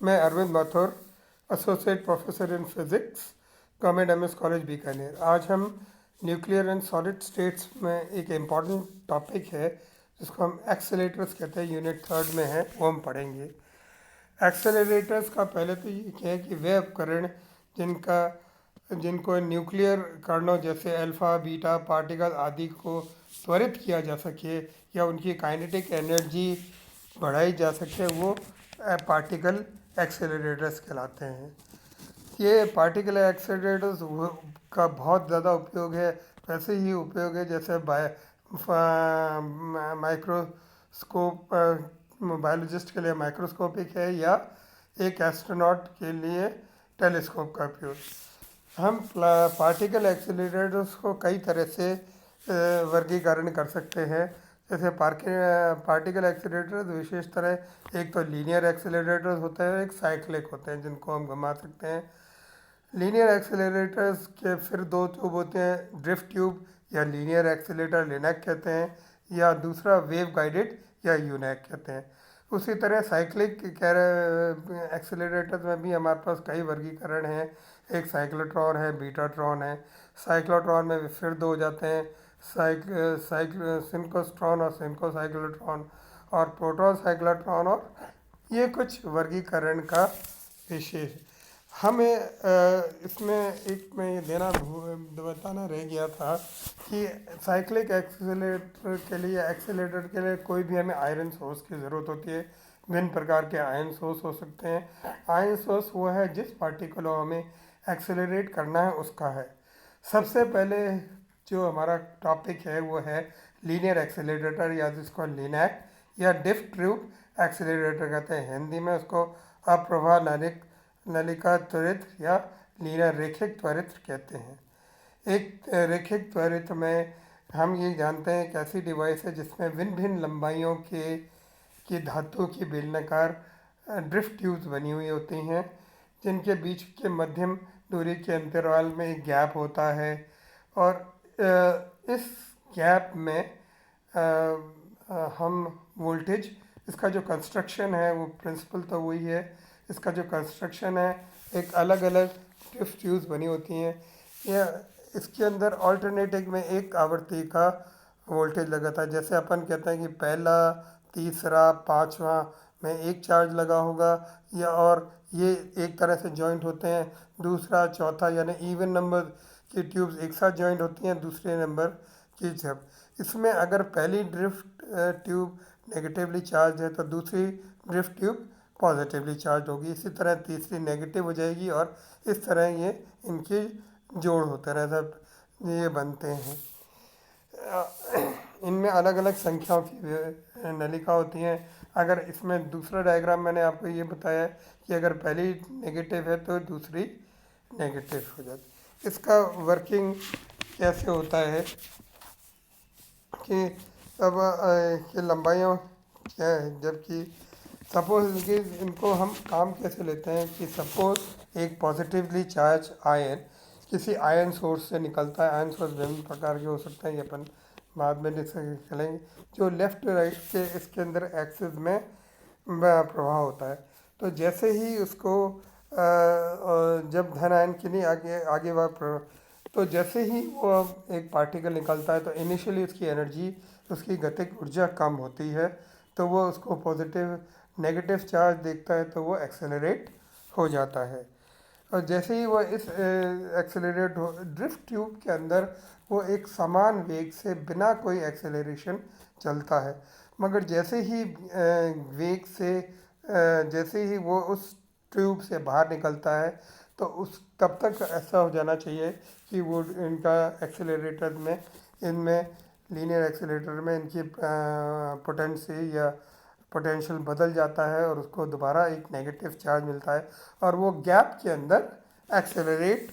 मैं Arvind Mathur, associate professor in physics, government MS college Bikaner. आज हम न्यूक्लियर एंड सॉलिड स्टेट्स में एक इम्पॉर्टेंट टॉपिक है जिसको हम एक्सेलेरेटर्स कहते हैं, यूनिट थर्ड में है, वो हम पढ़ेंगे। एक्सेलरेटर्स का पहले तो ये क्या है कि वे उपकरण जिनका जिनको न्यूक्लियर कारणों जैसे अल्फा बीटा पार्टिकल आदि को त्वरित किया जा सके या उनकी काइनेटिक एनर्जी बढ़ाई जा सके, वो पार्टिकल एक्सेलरेटर्स कहलाते हैं। ये पार्टिकल एक्सेलरेटर्स का बहुत ज़्यादा उपयोग है। वैसे ही उपयोग है जैसे माइक्रोस्कोप, बायोलॉजिस्ट के लिए माइक्रोस्कोपिक है, या एक एस्ट्रोनॉट के लिए टेलीस्कोप का उपयोग। हम पार्टिकल एक्सेलरेटर्स को कई तरह से वर्गीकरण कर सकते हैं। जैसे पार्टिकल एक्सेलरेटर्स विशेष तरह एक तो लीनियर एक्सेलरेटर्स होते हैं, एक साइक्लिक होते हैं जिनको हम घुमा सकते हैं। लीनियर एक्सेलरेटर्स के फिर दो ट्यूब होते हैं, ड्रिफ्ट ट्यूब या लीनियर एक्सेलरेटर लिनैक कहते हैं, या दूसरा वेव गाइडेड या यूनैक कहते हैं। उसी तरह साइक्लिक एक्सेलरेटर में भी हमारे पास कई वर्गीकरण हैं। एक साइक्लोट्रॉन है, बीटाट्रॉन है। साइक्लोट्रॉन में भी फिर दो हो जाते हैं, सिंक्रोस्ट्रॉन और सिंक्रोसाइक्लोट्रॉन, और प्रोटॉन साइक्लोट्रॉन, और ये कुछ वर्गीकरण का विशेष। हमें इसमें एक मैं ये बताना रह गया था कि साइक्लिक एक्सेलेरेटर के लिए कोई भी हमें आयरन सोर्स की ज़रूरत होती है। विभिन्न प्रकार के आयरन सोर्स हो सकते हैं। आयरन सोर्स वो है जिस पार्टिकल को हमें एक्सेलरेट करना है उसका है। सबसे पहले जो हमारा टॉपिक है वो है लीनियर एक्सेलरेटर, या जिसको लिनैक या डिफ्ट ट्यूब एक्सेलरेटर कहते हैं। हिंदी में उसको अप्रवाह नलिका त्वरित या लीनियर रेखिक त्वरित कहते हैं। एक रेखिक त्वरित में हम ये जानते हैं एक ऐसी डिवाइस है जिसमें भिन्न भिन्न लंबाइयों की धातु की बेलनाकार ड्रिफ्ट ट्यूब्स बनी हुई होती हैं, जिनके बीच के मध्यम दूरी के अंतराल में एक गैप होता है। और इस गैप में हम वोल्टेज, इसका जो कंस्ट्रक्शन है वो प्रिंसिपल तो वही है। इसका जो कंस्ट्रक्शन है, एक अलग अलग ड्रिफ्ट ट्यूब्स बनी होती हैं, या इसके अंदर ऑल्टरनेटिव में एक आवृत्ति का वोल्टेज लगाता है। जैसे अपन कहते हैं कि पहला, तीसरा, पांचवा में एक चार्ज लगा होगा, या और ये एक तरह से जॉइंट होते हैं। दूसरा, चौथा, यानी इवन नंबर की ट्यूब्स एक साथ जॉइंट होती हैं दूसरे नंबर की जब। इसमें अगर पहली ड्रिफ्ट ट्यूब नेगेटिवली चार्ज है तो दूसरी ड्रिफ्ट ट्यूब पॉजिटिवली चार्ज होगी। इसी तरह तीसरी नेगेटिव हो जाएगी, और इस तरह ये इनके जोड़ होते रहते, ये बनते हैं। इनमें अलग अलग संख्याओं की नलिका होती हैं। अगर इसमें दूसरा डायग्राम मैंने आपको ये बताया कि अगर पहली नेगेटिव है तो दूसरी नेगेटिव हो जाती। इसका वर्किंग कैसे होता है कि अब ये लंबाइयों क्या है, जबकि सपोज कि इनको हम काम कैसे लेते हैं कि सपोज एक पॉजिटिवली चार्ज आयन किसी आयन सोर्स से निकलता है। आयन सोर्स विभिन्न प्रकार के हो सकते हैं, ये अपन बाद में चलेंगे। जो लेफ्ट राइट के इसके अंदर एक्सिस में प्रभाव होता है, तो जैसे ही उसको जब धन आयन के लिए आगे आगे तो जैसे ही वो एक पार्टिकल निकलता है तो इनिशियली उसकी एनर्जी, उसकी गतिक ऊर्जा कम होती है, तो वो उसको पॉजिटिव नेगेटिव चार्ज देखता है तो वो एक्सेलरेट हो जाता है। और जैसे ही वो इस एक्सेलरेट ड्रिफ्ट ट्यूब के अंदर वो एक समान वेग से बिना कोई एक्सेलरेशन चलता है, मगर जैसे ही वेग से जैसे ही वो उस ट्यूब से बाहर निकलता है तो उस तब तक ऐसा हो जाना चाहिए कि वो इनका एक्सेलरेटर में, इनमें लीनियर एक्सेलरेटर में इनकी पोटेंसी या पोटेंशियल बदल जाता है और उसको दोबारा एक नेगेटिव चार्ज मिलता है, और वो गैप के अंदर एक्सेलरेट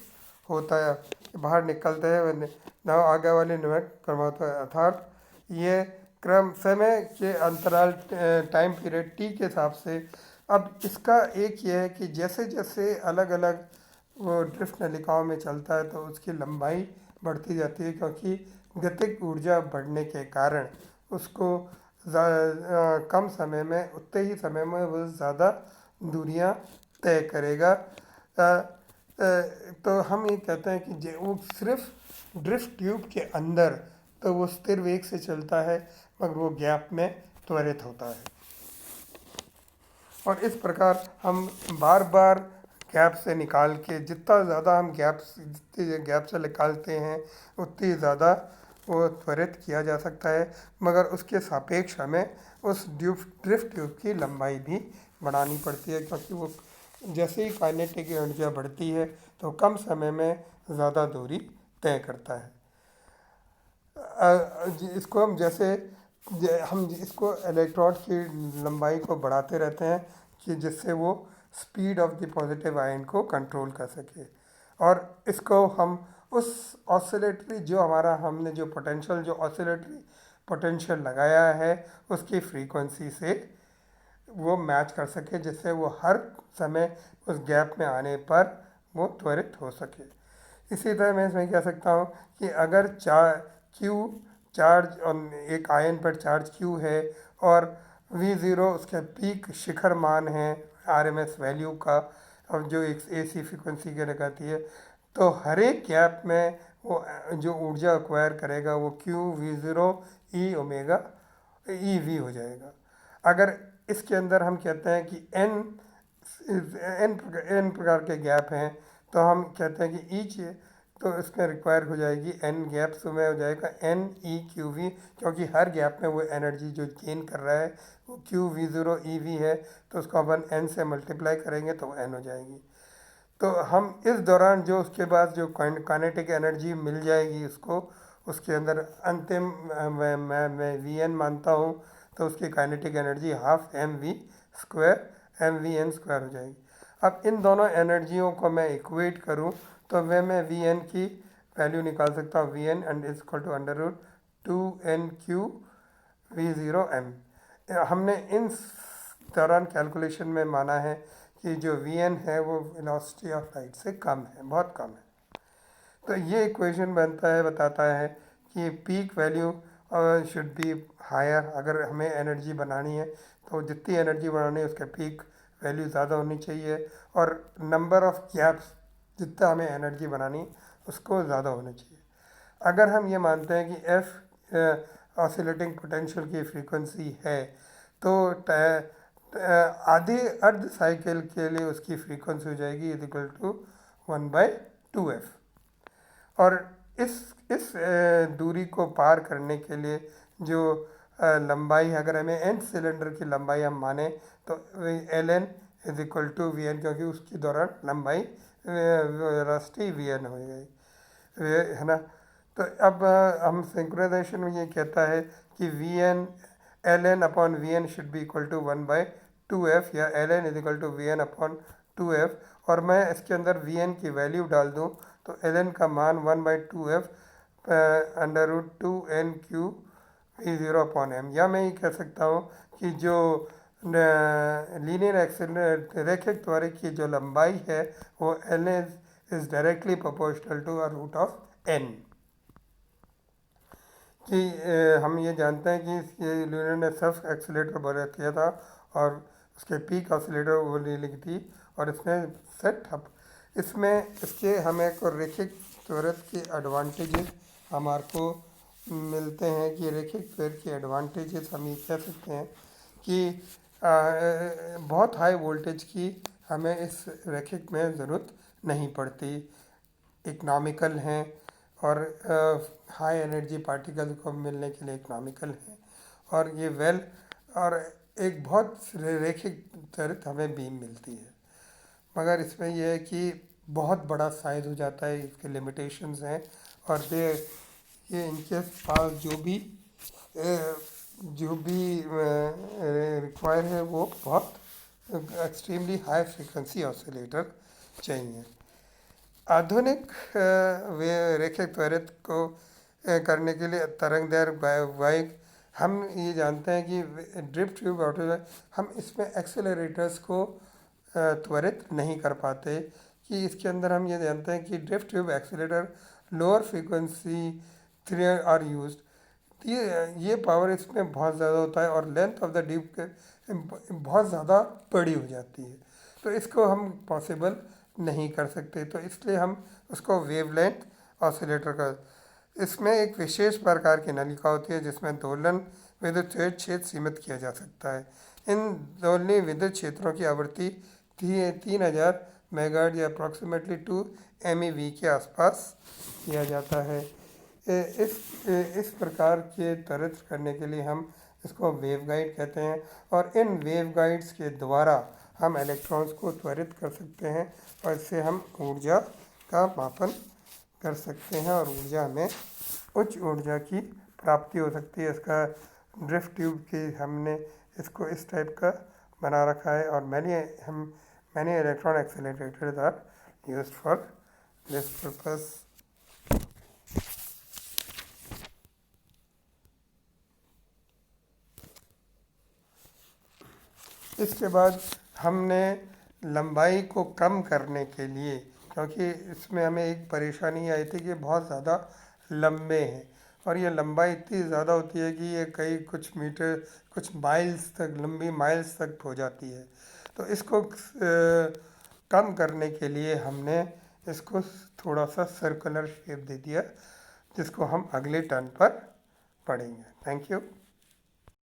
होता है, बाहर निकलते हैं, न आगे वाले निवट करवाता है। अर्थात ये क्रम समय के अंतराल टाइम पीरियड टी के हिसाब से। अब इसका एक ये है कि जैसे जैसे अलग अलग वो ड्रिफ्ट नलिकाओं में चलता है तो उसकी लंबाई बढ़ती जाती है, क्योंकि गतिक ऊर्जा बढ़ने के कारण उसको कम समय में, उतने ही समय में वो ज़्यादा दूरियां तय करेगा। तो हम ये कहते हैं कि वो सिर्फ ड्रिफ्ट ट्यूब के अंदर तो वो स्थिर वेग से चलता है, मगर वो गैप में त्वरित होता है। और इस प्रकार हम बार बार गैप से निकाल के, जितना ज़्यादा हम जितनी गैप से निकालते हैं उतनी ज़्यादा वो त्वरित किया जा सकता है, मगर उसके सापेक्ष हमें उस ड्रिफ्ट ट्यूब की लंबाई भी बढ़ानी पड़ती है, क्योंकि वो जैसे ही काइनेटिक एनर्जी बढ़ती है तो कम समय में ज़्यादा दूरी तय करता है। इसको हम हम इसको इलेक्ट्रॉन की लंबाई को बढ़ाते रहते हैं कि जिससे वो speed of the positive ion को कंट्रोल कर सके। और इसको हम उस ऑसिलेटरी जो हमने जो ऑसिलेटरी पोटेंशियल लगाया है उसकी फ्रीक्वेंसी से वो मैच कर सके, जिससे वो हर समय उस गैप में आने पर वो त्वरित हो सके। इसी तरह मैं इसमें कह सकता हूँ कि अगर चार्ज एक आयन पर चार्ज क्यू है और V0 उसका पीक शिखर मान है RMS वैल्यू का, और जो एक AC फ्रिक्वेंसी के लगाती है, तो हर एक गैप में वो जो ऊर्जा एक्वायर करेगा वो QV0 E ओमेगा EV हो जाएगा। अगर इसके अंदर हम कहते हैं कि n प्रकार के गैप हैं, तो हम कहते हैं कि ईच, तो इसमें रिक्वायर हो जाएगी n गैप्स में हो जाएगा NEQV, क्योंकि हर गैप में वो एनर्जी जो गेन कर रहा है वो QV0 EV है, तो उसको अपन n से मल्टीप्लाई करेंगे तो वो n हो जाएगी। तो हम इस दौरान जो उसके बाद जो काइनेटिक एनर्जी मिल जाएगी उसको, उसके अंदर अंतिम मैं VN मानता हूँ, तो उसकी काइनेटिक एनर्जी हाफ mv² हो जाएगी। अब इन दोनों एनर्जियों को मैं इक्वेट करूँ तो मैं VN की वैल्यू निकाल सकता हूँ, VN and is equal to under root 2NQ V0M। हमने इन दौरान कैलकुलेशन में माना है कि जो VN है वो वेलोसिटी ऑफ लाइट से कम है, बहुत कम है। तो ये इक्वेशन बताता है कि peak value should be higher. अगर हमें एनर्जी बनानी है तो जितनी एनर्जी बनानी है उसका पीक वैल्यू ज़्यादा होनी चाहिए, और नंबर ऑफ गैप्स जितना हमें एनर्जी बनानी उसको ज़्यादा होना चाहिए। अगर हम ये मानते हैं कि F ऑसिलेटिंग पोटेंशियल की फ्रीक्वेंसी है, तो आधे अर्ध साइकिल के लिए उसकी फ्रीक्वेंसी हो जाएगी इज इक्वल टू 1/2F। और इस दूरी को पार करने के लिए जो लंबाई, अगर हमें n सिलेंडर की लंबाई हम माने तो Ln is equal to VN, क्योंकि उसके दौरान लंबाई वेलोसिटी VN हो जाएगी, है ना। तो अब हम सिंक्रोनाइजेशन में ये कहता है कि Ln upon VN should be equal to 1/2F, या Ln is equal to VN upon 2F। और मैं इसके अंदर VN की वैल्यू डाल दूँ तो Ln का मान 1/2F under root 2NQ V0 upon M, या मैं ये कह सकता हूँ कि जो लीनियर रैखिक त्वरण की जो लंबाई है वो L is directly proportional to root of N। कि हम ये जानते हैं कि ल्यूनर ने सर्फ एक्सीलेटर बना किया था और उसके पीक ऑसिलेटर वो ले ली थी, और इसने सेट अप इसमें इसके हमें को रैखिक त्वरण के एडवांटेजेस हमारे को मिलते हैं। कि रैखिक त्वरण के एडवांटेजेस हम ये कह सकते हैं कि बहुत हाई वोल्टेज की हमें इस रैखिक में ज़रूरत नहीं पड़ती, इकनॉमिकल हैं, और हाई एनर्जी पार्टिकल को मिलने के लिए इकनॉमिकल हैं, और ये और एक बहुत रैखिक त्वरण हमें बीम मिलती है। मगर इसमें यह है कि बहुत बड़ा साइज हो जाता है, इसके लिमिटेशंस हैं, और ये इनके पास जो भी रिक्वायर है वो बहुत एक्सट्रीमली हाई फ्रीक्वेंसी ऑसिलेटर चाहिए। आधुनिक रैखिक त्वरण को करने के लिए तरंगदैर्घ्य वाइक हम ये जानते हैं कि ड्रिफ्ट ट्यूब हम इसमें एक्सेलरेटर्स को त्वरित नहीं कर पाते। कि इसके अंदर हम ये जानते हैं कि drift tube accelerator lower frequency 3 are used, ये पावर इसमें बहुत ज़्यादा होता है और लेंथ ऑफ द ट्यूब बहुत ज़्यादा बड़ी हो जाती है। तो इसको हम पॉसिबल नहीं कर सकते, तो इसलिए हम उसको वेवलेंथ ऑसिलेटर का, इसमें एक विशेष प्रकार की नलिका होती है जिसमें दोलन विद्युत क्षेत्र सीमित किया जा सकता है। इन दोलनीय विद्युत क्षेत्रों की आवृत्ति 3000 मेगाहर्ट्ज या अप्रॉक्सीमेटली 2 MeV के आसपास किया जाता है। इस प्रकार के त्वरित करने के लिए हम इसको वेवगाइड कहते हैं, और इन वेवगाइड्स के द्वारा हम इलेक्ट्रॉन्स को त्वरित कर सकते हैं और इससे हम ऊर्जा का मापन कर सकते हैं और ऊर्जा में उच्च ऊर्जा की प्राप्ति हो सकती है। इसका ड्रिफ्ट ट्यूब की हमने इसको इस टाइप का बना रखा है, और many electron accelerators are used for this purpose. इसके बाद हमने लंबाई को कम करने के लिए, क्योंकि इसमें हमें एक परेशानी आई थी कि बहुत ज़्यादा लंबे हैं और ये लंबाई इतनी ज़्यादा होती है कि ये कई कुछ मीटर, कुछ माइल्स तक, लंबी माइल्स तक हो जाती है। तो इसको कम करने के लिए हमने इसको थोड़ा सा सर्कुलर शेप दे दिया, जिसको हम अगले टर्न पर पढ़ेंगे। Thank you.